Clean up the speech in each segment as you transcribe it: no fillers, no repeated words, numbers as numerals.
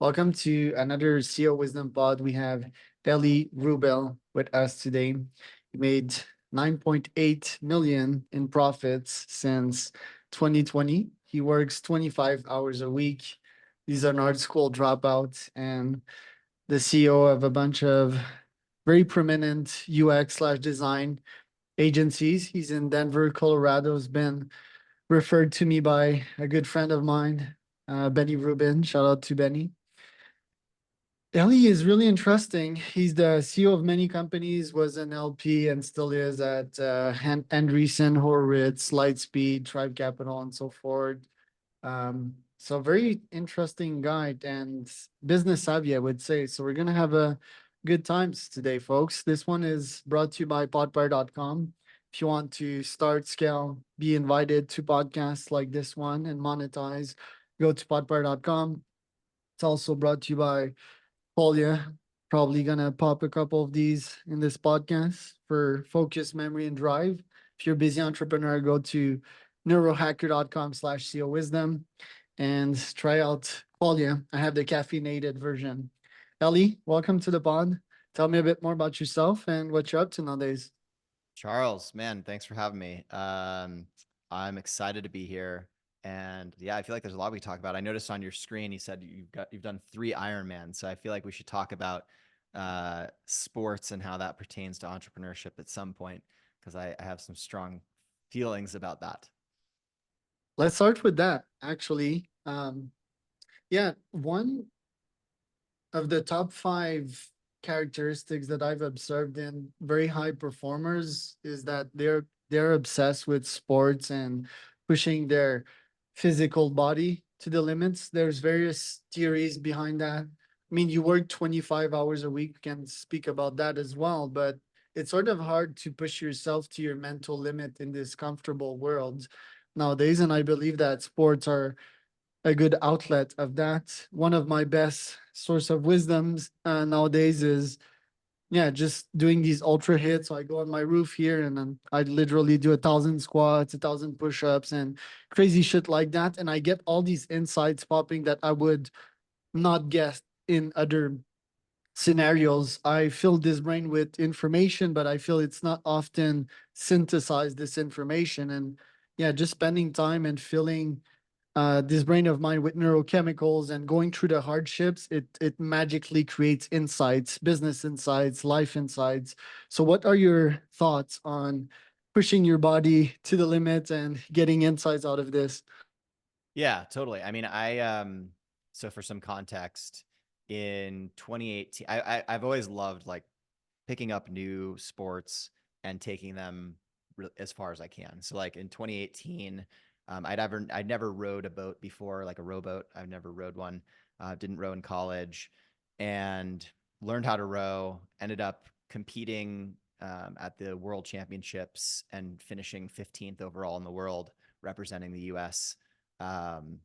Welcome to another CEO Wisdom Pod. We have Eli Rubel with us today. He made 9.8 million in profits since 2020. He works 25 hours a week. He's an art school dropout and the CEO of a bunch of very prominent UX slash design agencies. He's in Denver, Colorado. Has been referred to me by a good friend of mine, Benny Rubin. Shout out to Benny. Eli is really interesting. He's the CEO of many companies, was an LP and still is at Andreessen, Horowitz, Lightspeed, Tribe Capital, and so forth. So very interesting guy and business savvy, I would say. So we're gonna have a good times today, folks. This one is brought to you by podpire.com. If you want to start, scale, be invited to podcasts like this one and monetize, go to podpire.com. It's also brought to you by Paulia. Probably gonna pop a couple of these in this podcast for focus, memory, and drive. If you're a busy entrepreneur, go to neurohacker.com/CEO wisdom and try out Qualia. I have the caffeinated version. Ellie, welcome to the pod. Tell me a bit more about yourself and what you're up to nowadays. Charles, man, thanks for having me. I'm excited to be here. And yeah, I feel like there's a lot we talk about. I noticed on your screen you said you've done 3 Ironmans. So I feel like we should talk about sports and how that pertains to entrepreneurship at some point, because I have some strong feelings about that. Let's start with that, actually. Yeah, one of the top 5 characteristics that I've observed in very high performers is that they're obsessed with sports and pushing their physical body to the limits. There's various theories behind that. I mean, you work 25 hours a week, can speak about that as well, but it's sort of hard to push yourself to your mental limit in this comfortable world nowadays. And I believe that sports are a good outlet of that. One of my best source of wisdoms nowadays is yeah, just doing these ultra hits. So I go on my roof here and then I literally do 1,000 squats, 1,000 push-ups, and crazy shit like that. And I get all these insights popping that I would not guess in other scenarios. I fill this brain with information, but I feel it's not often synthesized this information. And yeah, just spending time and filling this brain of mine with neurochemicals and going through the hardships, it magically creates insights, business insights, life insights. So what are your thoughts on pushing your body to the limit and getting insights out of this? Yeah, totally. I mean, so for some context, in 2018, I've always loved like picking up new sports and taking them as far as I can. So like in 2018, I'd never rowed a boat before, like a rowboat. I've never rowed one. Didn't row in college, and learned how to row. Ended up competing at the World Championships and finishing 15th overall in the world, representing the U.S. Um,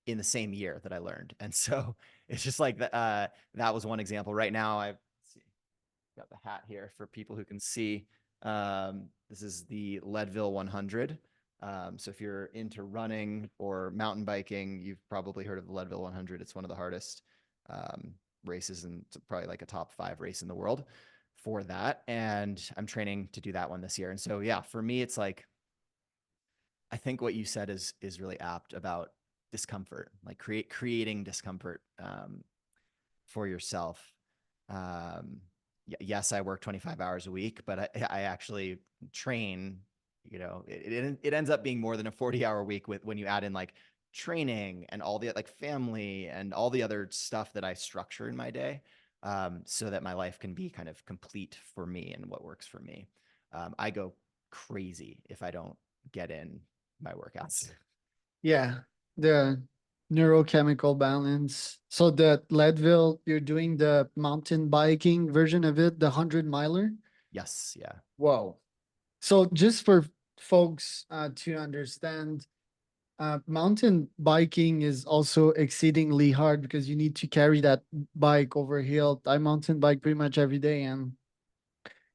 in the same year that I learned. And so it's just like that was one example. Right now, I've got the hat here for people who can see. This is the Leadville 100. So if you're into running or mountain biking, you've probably heard of the Leadville 100. It's one of the hardest races and probably like a top 5 race in the world for that. And I'm training to do that one this year. And so, yeah, for me, it's like, I think what you said is really apt about discomfort, like creating discomfort for yourself. Um, yes, I work 25 hours a week, but I actually train. It ends up being more than a 40-hour week when you add in like training and all the like family and all the other stuff that I structure in my day, so that my life can be kind of complete for me and what works for me. I go crazy if I don't get in my workouts. Yeah, the neurochemical balance. So the Leadville, you're doing the mountain biking version of it, the 100 miler. Yes, yeah. Whoa. So just for folks to understand, mountain biking is also exceedingly hard because you need to carry that bike over a hill. I mountain bike pretty much every day, and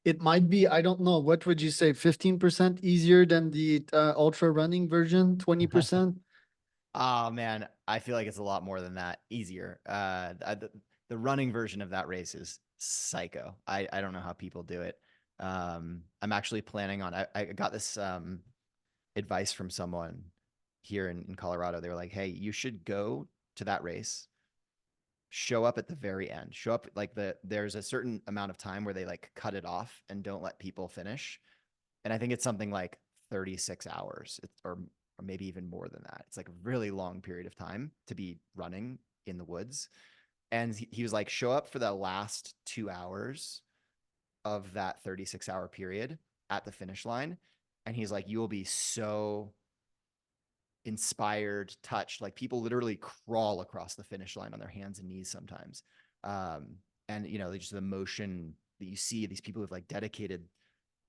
it might be, I don't know, what would you say, 15% easier than the ultra running version, 20%? Oh man, I feel like it's a lot more than that. Easier. The running version of that race is psycho. I don't know how people do it. I'm actually planning on. I got this advice from someone here in Colorado. They were like, "Hey, you should go to that race. Show up at the very end. Show up like there's a certain amount of time where they like cut it off and don't let people finish. And I think it's something like 36 hours or maybe even more than that. It's like a really long period of time to be running in the woods. And he was like, show up for the last 2 hours of that 36-hour period at the finish line. And he's like, you will be so inspired, touched. Like people literally crawl across the finish line on their hands and knees sometimes. And you know, just the emotion that you see these people who've like dedicated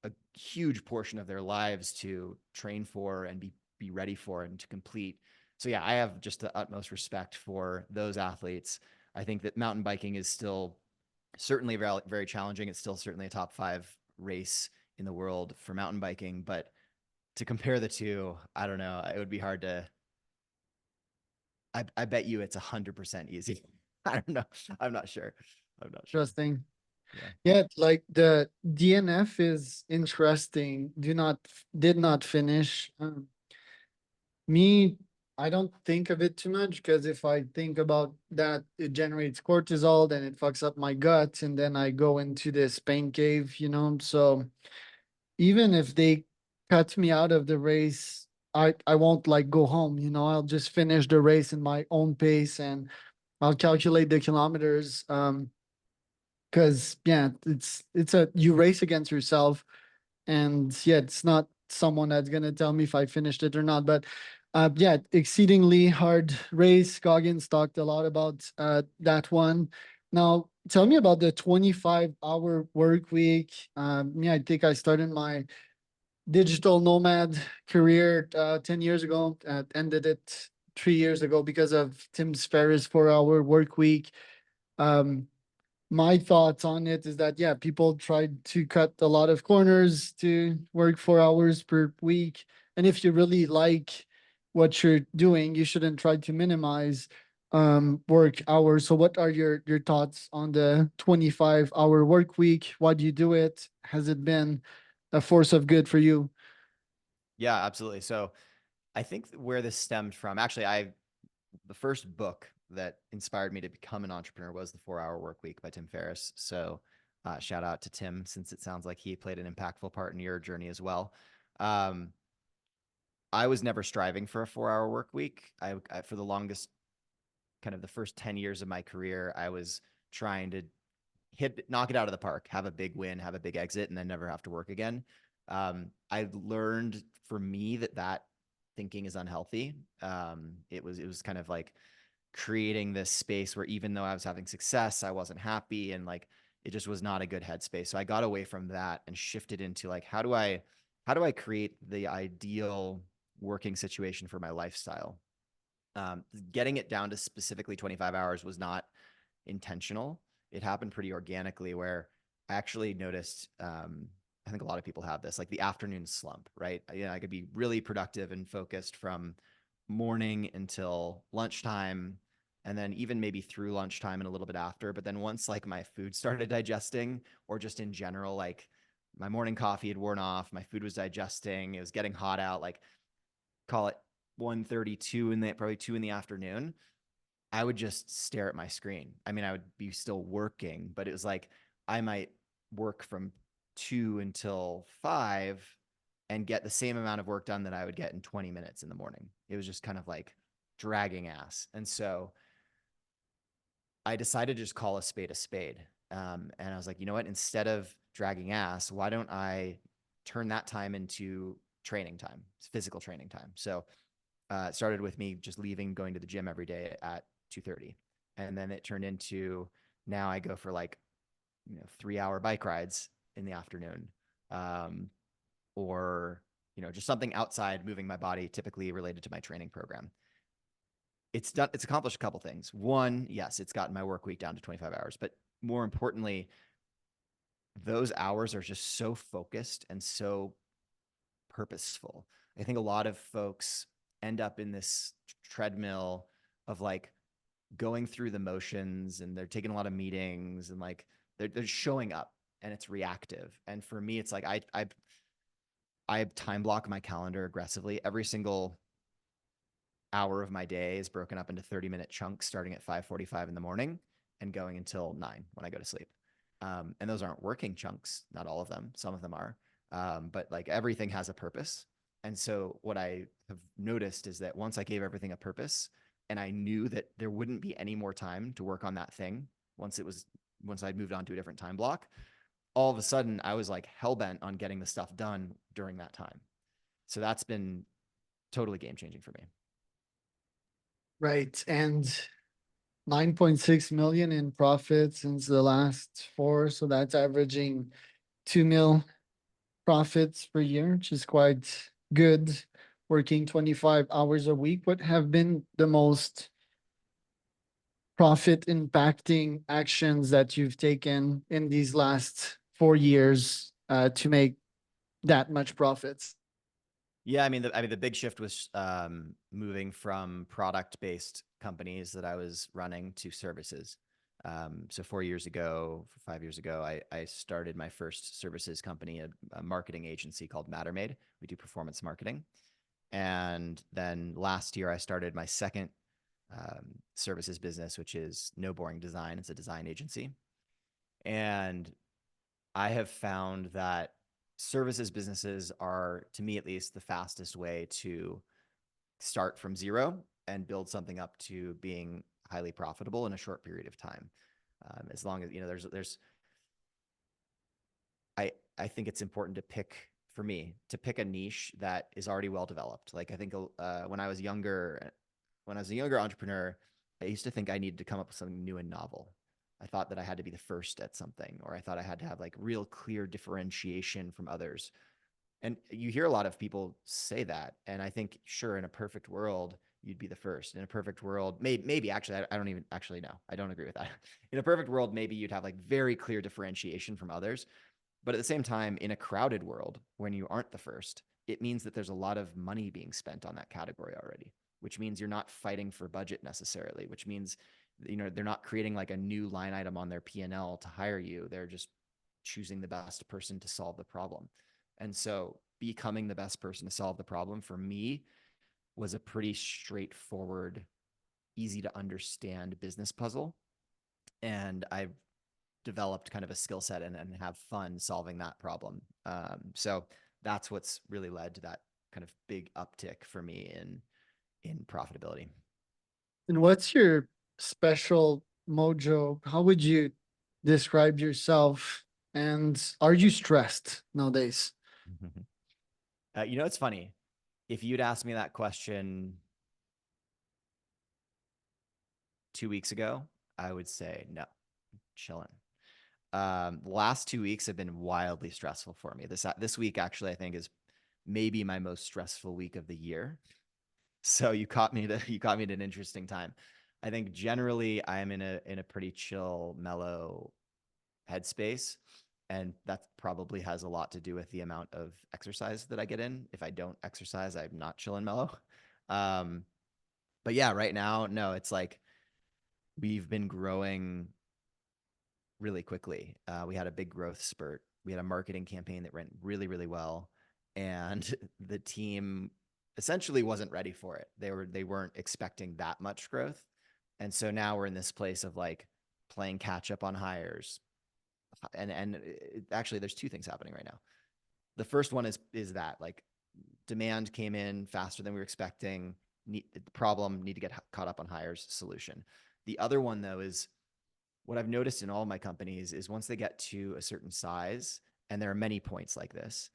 a huge portion of their lives to train for and be ready for and to complete. So yeah, I have just the utmost respect for those athletes. I think that mountain biking is still certainly very, very challenging. It's still certainly a top 5 race in the world for mountain biking, but to compare the two, I don't know. It would be hard to. I bet you it's 100% easy. I don't know. I'm not sure. I'm not sure. Interesting. Yeah. Yeah, like the DNF is interesting. Did not finish. Me, I don't think of it too much because if I think about that, it generates cortisol, then it fucks up my gut, and then I go into this pain cave, you know. So even if they cut me out of the race, I won't like go home, you know. I'll just finish the race in my own pace and I'll calculate the kilometers. Because yeah, it's a you race against yourself, and yeah, it's not someone that's gonna tell me if I finished it or not. But yeah, exceedingly hard race. Goggins talked a lot about that one. Now, tell me about the 25-hour work week. Yeah, I think I started my digital nomad career 10 years ago. Ended it 3 years ago because of Tim Ferriss 4-hour work week. Um, my thoughts on it is that yeah, people tried to cut a lot of corners to work 4 hours per week, and if you really like what you're doing, you shouldn't try to minimize work hours. So what are your thoughts on the 25-hour work week? Why do you do it? Has it been a force of good for you? Yeah, absolutely. So I think where this stemmed from, actually, the first book that inspired me to become an entrepreneur was The 4 Hour Work Week by Tim Ferriss. So shout out to Tim, since it sounds like he played an impactful part in your journey as well. Um, I was never striving for a 4 hour work week. For the longest, kind of the first 10 years of my career, I was trying to knock it out of the park, have a big win, have a big exit, and then never have to work again. I learned for me that thinking is unhealthy. It was kind of like creating this space where even though I was having success, I wasn't happy, and like it just was not a good headspace. So I got away from that and shifted into like how do I create the ideal working situation for my lifestyle. Getting it down to specifically 25 hours was not intentional. It happened pretty organically where I actually noticed, I think a lot of people have this, like the afternoon slump, right? I could be really productive and focused from morning until lunchtime, and then even maybe through lunchtime and a little bit after. But then once like my food started digesting, or just in general, like my morning coffee had worn off, my food was digesting, it was getting hot out, like call it 1:32 in the probably 2 in the afternoon, I would just stare at my screen. I mean, I would be still working, but it was like I might work from 2 until 5 and get the same amount of work done that I would get in 20 minutes in the morning. It was just kind of like dragging ass. And so I decided to just call a spade a spade. And I was like, you know what? Instead of dragging ass, why don't I turn that time into training time, physical training time? So it started with me just leaving, going to the gym every day at 2:30, and then it turned into now I go for like 3-hour bike rides in the afternoon, um, or just something outside, moving my body, typically related to my training program. It's accomplished a couple things. One, yes, it's gotten my work week down to 25 hours, but more importantly, those hours are just so focused and so purposeful. I think a lot of folks end up in this treadmill of like going through the motions, and they're taking a lot of meetings, and like they're showing up, and it's reactive. And for me, it's like I time block my calendar aggressively. Every single hour of my day is broken up into 30-minute chunks, starting at 5:45 in the morning and going until 9 when I go to sleep. And those aren't working chunks, not all of them. Some of them are, but like everything has a purpose. And so what I have noticed is that once I gave everything a purpose, and I knew that there wouldn't be any more time to work on that thing once I'd moved on to a different time block, all of a sudden I was like hell bent on getting the stuff done during that time. So that's been totally game changing for me. Right. And 9.6 million in profit since the last four. So that's averaging 2 mil profits per year, which is quite good. Working 25 hours a week. What have been the most profit impacting actions that you've taken in these last 4 years to make that much profits? Yeah, I mean, the big shift was moving from product-based companies that I was running to services. So 4 years ago, 5 years ago, I started my first services company, a marketing agency called Mattermade. We do performance marketing. And then last year, I started my second services business, which is No Boring Design. It's a design agency. And I have found that services businesses are, to me at least, the fastest way to start from zero and build something up to being highly profitable in a short period of time. As long as, there's I think it's important to pick, for me, to pick a niche that is already well developed. Like I think when I was younger, when I was a younger entrepreneur, I used to think I needed to come up with something new and novel. I thought that I had to be the first at something, or I thought I had to have like real clear differentiation from others. And you hear a lot of people say that. And I think, sure, in a perfect world, you'd be the first. In a perfect world, maybe actually, I don't even actually know. I don't agree with that. In a perfect world, maybe you'd have like very clear differentiation from others. But at the same time, in a crowded world, when you aren't the first, it means that there's a lot of money being spent on that category already, which means you're not fighting for budget necessarily, which means, they're not creating like a new line item on their P&L to hire you. They're just choosing the best person to solve the problem. And so becoming the best person to solve the problem for me was a pretty straightforward, easy to understand business puzzle. And I've developed kind of a skill set and have fun solving that problem. So that's what's really led to that kind of big uptick for me in profitability. And what's your special mojo? How would you describe yourself? And are you stressed nowadays? It's funny. If you'd asked me that question 2 weeks ago, I would say no, chilling. The last 2 weeks have been wildly stressful for me. This week actually, I think, is maybe my most stressful week of the year. So you caught me at an interesting time. I think generally I am in a pretty chill, mellow headspace, and that probably has a lot to do with the amount of exercise that I get in. If I don't exercise, I'm not chill and mellow. Um, but yeah, right now, no, it's like we've been growing really quickly. We had a big growth spurt. We had a marketing campaign that went really, really well, and the team essentially wasn't ready for it. They weren't expecting that much growth, and so now we're in this place of like playing catch up on hires. And actually, there's two things happening right now. The first one is that like demand came in faster than we were expecting. Need to get caught up on hires. Solution. The other one though is what I've noticed in all my companies is once they get to a certain size, and there are many points like this,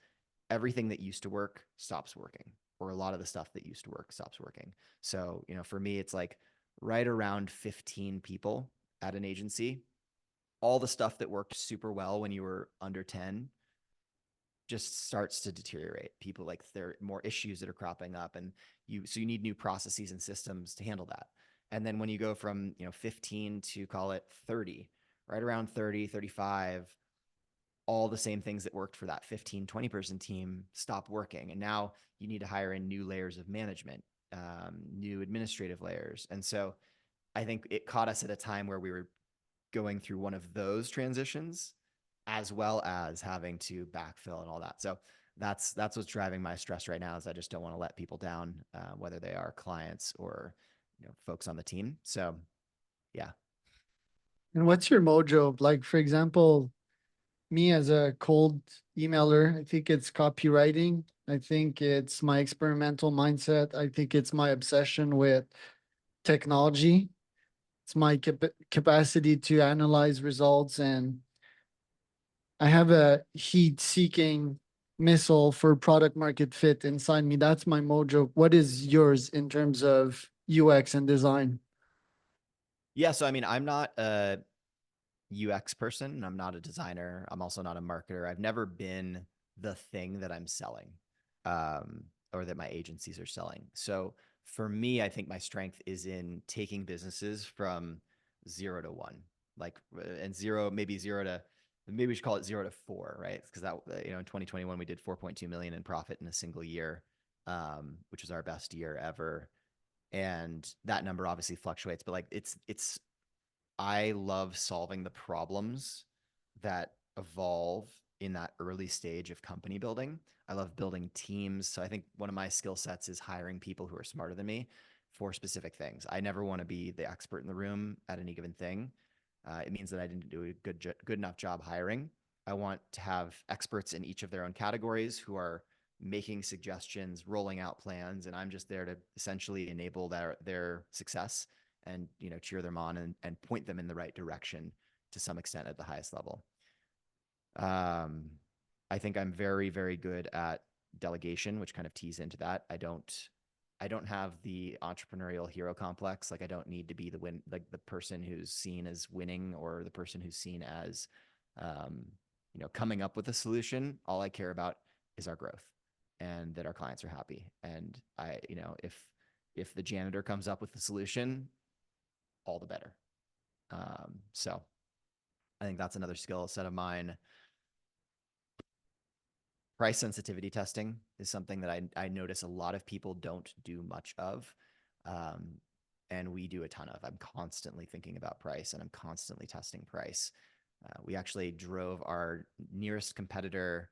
everything that used to work stops working, or a lot of the stuff that used to work stops working. So, for me, it's like right around 15 people at an agency. All the stuff that worked super well when you were under 10 just starts to deteriorate. People, like, there are more issues that are cropping up, and you need new processes and systems to handle that. And then when you go from 15 to, call it, 30, right around 30, 35, all the same things that worked for that 15, 20 person team stop working, and now you need to hire in new layers of management. new administrative layers. And so I think it caught us at a time where we were going through one of those transitions, as well as having to backfill and all that. So that's what's driving my stress right now, is I just don't want to let people down, whether they are clients or folks on the team. So yeah. And what's your mojo? Like, for example, me as a cold emailer, I think it's copywriting. I think it's my experimental mindset. I think it's my obsession with technology. It's my capacity to analyze results, and I have a heat seeking missile for product market fit inside me. That's my mojo. What is yours in terms of UX and design? Yeah. So, I mean, I'm not a UX person. I'm not a designer. I'm also not a marketer. I've never been the thing that I'm selling, um, or that my agencies are selling. So for me, I think my strength is in taking businesses from 0 to 1, like, and maybe we should call it 0 to 4, right? Because that, in 2021, we did 4.2 million in profit in a single year, which was our best year ever. And that number obviously fluctuates, but like it's I love solving the problems that evolve in that early stage of company building. I love building teams. So I think one of my skill sets is hiring people who are smarter than me for specific things. I never want to be the expert in the room at any given thing. It means that I didn't do a good enough job hiring. I want to have experts in each of their own categories who are making suggestions, rolling out plans, and I'm just there to essentially enable their success and cheer them on and point them in the right direction to some extent at the highest level. um, I think I'm very, very good at delegation, which kind of tees into that. I don't have the entrepreneurial hero complex. Like, I don't need to be the person who's seen as winning, or the person who's seen as um, coming up with a solution. All I care about is our growth, and that our clients are happy. And if the janitor comes up with the solution, all the better. So I think that's another skill set of mine. Price sensitivity testing is something that I notice a lot of people don't do much of. Um, and we do a ton of. I'm constantly thinking about price, and I'm constantly testing price. We actually drove um, our nearest competitor's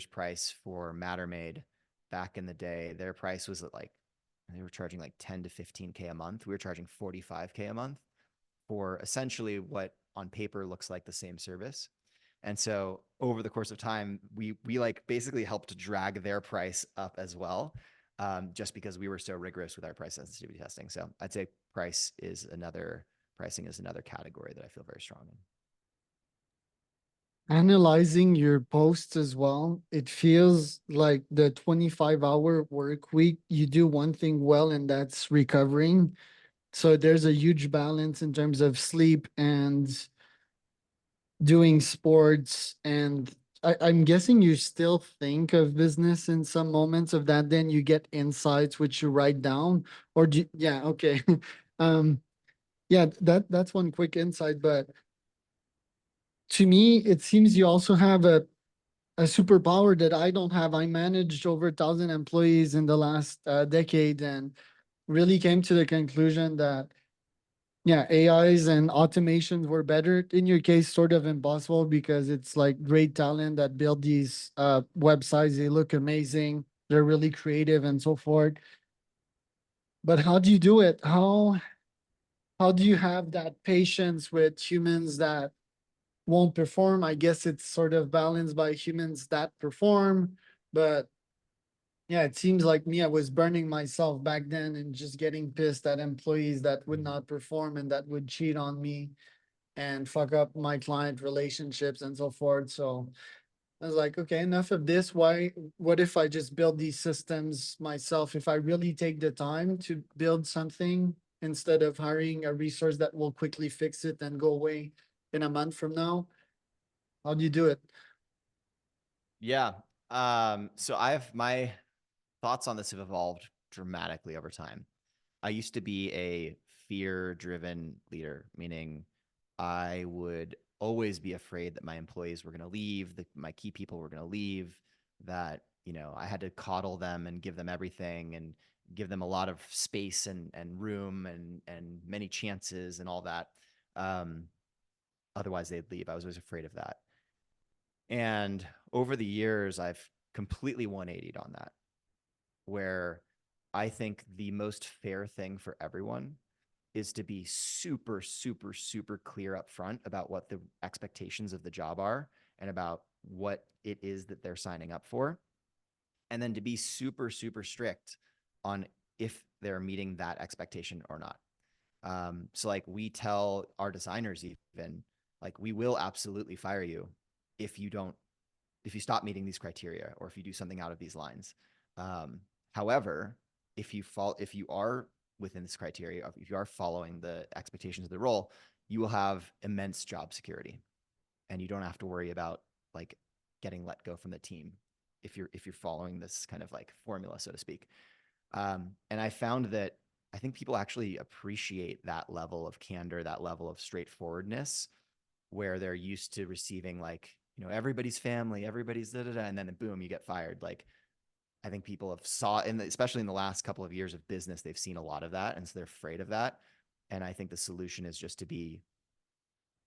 price for Mattermade back in the day. Their price was they were charging like 10 to 15K a month. We were charging 45K a month for essentially what on paper looks like the same service. And so over the course of time, we like basically helped drag their price up as well, just because we were so rigorous with our price sensitivity testing. So I'd say pricing is another category that I feel very strong in. Analyzing your posts as well, it feels like the 25-hour work week, you do one thing well, and that's recovering. So there's a huge balance in terms of sleep and doing sports. And I'm guessing you still think of business in some moments of that, then you get insights which you write down. Or yeah, okay. um yeah, that's one quick insight. But to me, it seems you also have a superpower that I don't have. I managed over 1,000 employees in the last decade, and really came to the conclusion that, yeah, AIs and automations were better. In your case, sort of impossible, because it's like great talent that build these websites. They look amazing. They're really creative and so forth. But how do you do it? How do you have that patience with humans that won't perform? I guess it's sort of balanced by humans that perform. But yeah, it seems like me, I was burning myself back then and just getting pissed at employees that would not perform and that would cheat on me and fuck up my client relationships and so forth. So I was like, okay, enough of this. What if I just build these systems myself? If I really take the time to build something instead of hiring a resource that will quickly fix it and go away in a month from now, how do you do it? Yeah. So my thoughts on this have evolved dramatically over time. I used to be a fear-driven leader, meaning I would always be afraid that my employees were going to leave, that my key people were going to leave, that I had to coddle them and give them everything and give them a lot of space and room and many chances and all that. Um, Otherwise, they'd leave. I was always afraid of that. And over the years, I've completely 180'd on that, where I think the most fair thing for everyone is to be super, super, super clear up front about what the expectations of the job are and about what it is that they're signing up for. And then to be super, super strict on if they're meeting that expectation or not. So like we tell our designers even, like, we will absolutely fire you if you don't, if you stop meeting these criteria or if you do something out of these lines. Um, However, if you are within this criteria, if you are following the expectations of the role, you will have immense job security, and you don't have to worry about like getting let go from the team if you're following this kind of like formula, so to speak. And I found that I think people actually appreciate that level of candor, that level of straightforwardness, where they're used to receiving like, everybody's family, everybody's da da da, and then boom, you get fired. Like, I think people have saw, and especially in the last couple of years of business, they've seen a lot of that, and so they're afraid of that. And I think the solution is just to be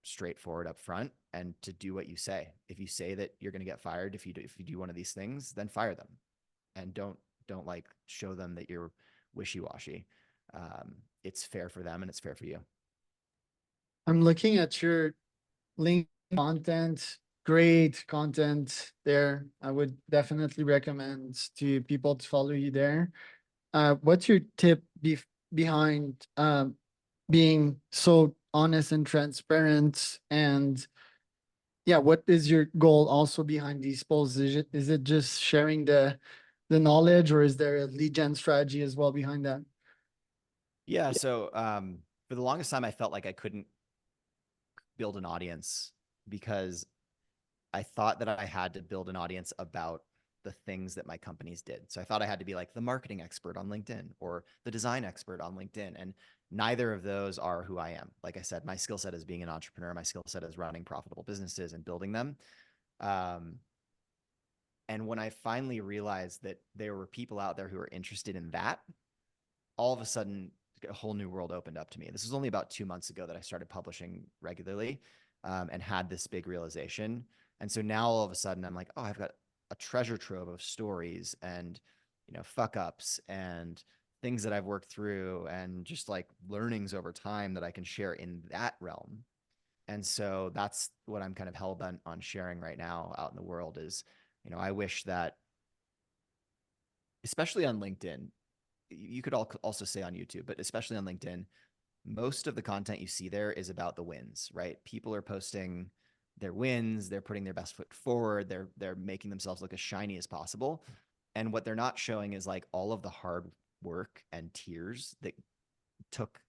straightforward up front and to do what you say. If you say that you're going to get fired if you do one of these things, then fire them, and don't like show them that you're wishy-washy. It's fair for them and it's fair for you. I'm looking at your link content, great content there. I would definitely recommend to people to follow you there. What's your tip behind being so honest and transparent? And yeah, what is your goal also behind these posts? Is it just sharing the knowledge, or is there a lead gen strategy as well behind that? Yeah. So for the longest time, I felt like I couldn't build an audience because I thought that I had to build an audience about the things that my companies did. So I thought I had to be like the marketing expert on LinkedIn or the design expert on LinkedIn. And neither of those are who I am. Like I said, my skill set is being an entrepreneur. My skill set is running profitable businesses and building them. Um, and when I finally realized that there were people out there who were interested in that, all of a sudden a whole new world opened up to me. This was only about 2 months ago that I started publishing regularly, and had this big realization. And so now all of a sudden I'm like, oh, I've got a treasure trove of stories and, fuck ups and things that I've worked through and just like learnings over time that I can share in that realm. And so that's what I'm kind of hell bent on sharing right now out in the world is, I wish that, especially on LinkedIn, you could also say on YouTube, but especially on LinkedIn, most of the content you see there is about the wins, right? People are posting their wins, they're putting their best foot forward, they're making themselves look as shiny as possible. And what they're not showing is like all of the hard work and tears that took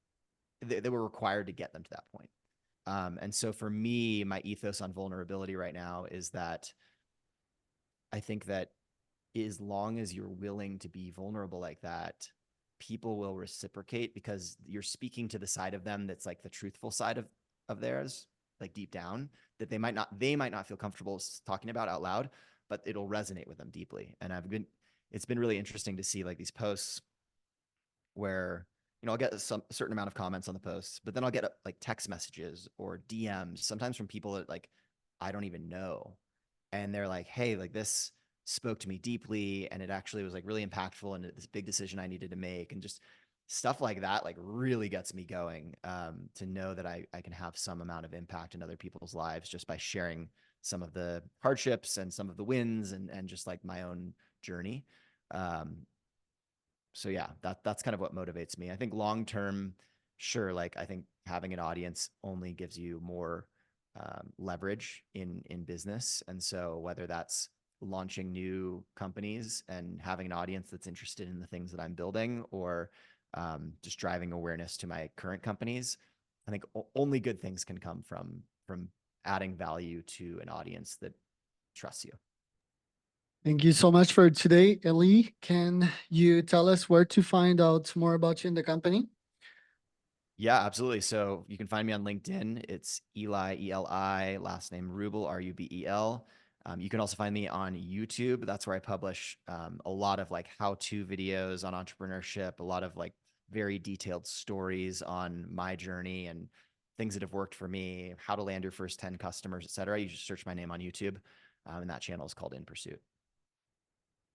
that were required to get them to that point. And so for me, my ethos on vulnerability right now is that I think that as long as you're willing to be vulnerable like that, people will reciprocate because you're speaking to the side of them that's like the truthful side of theirs, like deep down, that they might not feel comfortable talking about out loud, but it'll resonate with them deeply. And it's been really interesting to see like these posts where, I'll get a certain amount of comments on the posts, but then I'll get like text messages or DMs, sometimes from people that like I don't even know. And they're like, hey, like this spoke to me deeply. And it actually was like really impactful and this big decision I needed to make. And just stuff like that, like really gets me going, to know that I can have some amount of impact in other people's lives just by sharing some of the hardships and some of the wins and just like my own journey. Um, so yeah, that's kind of what motivates me. I think long term, sure, like I think having an audience only gives you more leverage in business, and so whether that's launching new companies and having an audience that's interested in the things that I'm building, or just driving awareness to my current companies, I think only good things can come from adding value to an audience that trusts you. Thank you so much for today, Eli. Can you tell us where to find out more about you in the company? Yeah, absolutely. So you can find me on LinkedIn. It's Eli, Eli, last name Rubel, Rubel. You can also find me on YouTube. That's where I publish a lot of like how-to videos on entrepreneurship, a lot of like very detailed stories on my journey and things that have worked for me, how to land your first 10 customers, et cetera. You just search my name on YouTube, and that channel is called In Pursuit.